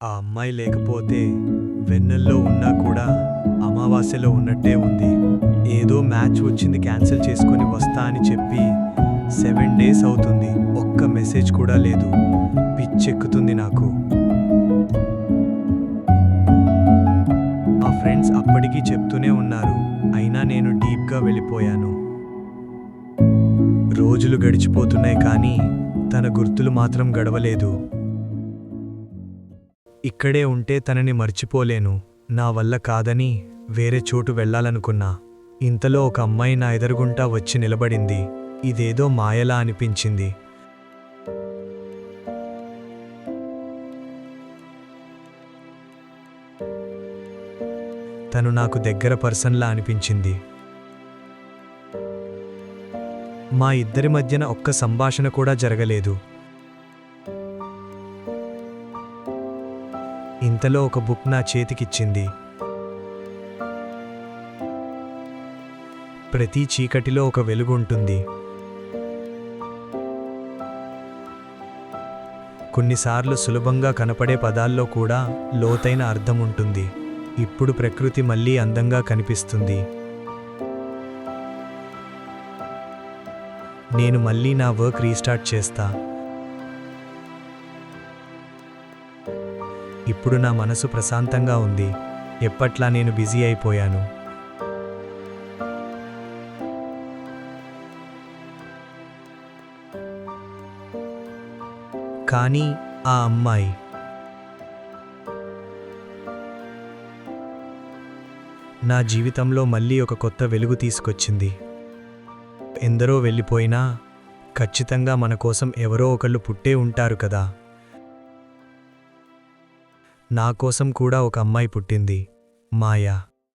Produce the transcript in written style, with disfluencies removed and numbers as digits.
ఆ అమ్మాయి లేకపోతే వెన్నెల్లో ఉన్నా కూడా అమావాస్యలో ఉన్నట్టే ఉంది. ఏదో మ్యాచ్ వచ్చింది క్యాన్సిల్ చేసుకొని వస్తా అని చెప్పి 7 డేస్ అవుతుంది. ఒక్క మెసేజ్ కూడా లేదు. పిచ్చెక్కుతుంది నాకు. మా ఫ్రెండ్స్ అప్పటికీ చెప్తూనే ఉన్నారు. అయినా నేను డీప్గా వెళ్ళిపోయాను. రోజులు గడిచిపోతున్నాయి కానీ తన గుర్తులు మాత్రం గడవలేదు. ఇక్కడే ఉంటే తనని మర్చిపోలేను. నా వల్ల కాదని వేరే చోటు వెళ్ళాలనుకున్నా. ఇంతలో ఒక అమ్మాయి నా ఎదురుగుంటా వచ్చి నిలబడింది. ఇదేదో మాయలా అనిపించింది. తను నాకు దగ్గర పర్సన్లా అనిపించింది. మా ఇద్దరి మధ్యన ఒక్క సంభాషణ కూడా జరగలేదు. ఇంతలో ఒక బుక్ నా చేతికిచ్చింది. ప్రతి చీకటిలో ఒక వెలుగు ఉంటుంది. కొన్నిసార్లు సులభంగా కనపడే పదాల్లో కూడా లోతైన అర్థం ఉంటుంది. ఇప్పుడు ప్రకృతి మళ్ళీ అందంగా కనిపిస్తుంది. నేను మళ్ళీ నా వర్క్ రీస్టార్ట్ చేస్తా. ఇప్పుడు నా మనసు ప్రశాంతంగా ఉంది. ఎప్పట్లా నేను బిజీ అయిపోయాను. కానీ ఆ అమ్మాయి నా జీవితంలో మళ్ళీ ఒక కొత్త వెలుగు తీసుకొచ్చింది. ఎందరో వెళ్ళిపోయినా ఖచ్చితంగా మన కోసం ఎవరో ఒకళ్ళు పుట్టే ఉంటారు కదా. నా కోసం కూడా ఒక అమ్మాయి పుట్టింది, మాయా.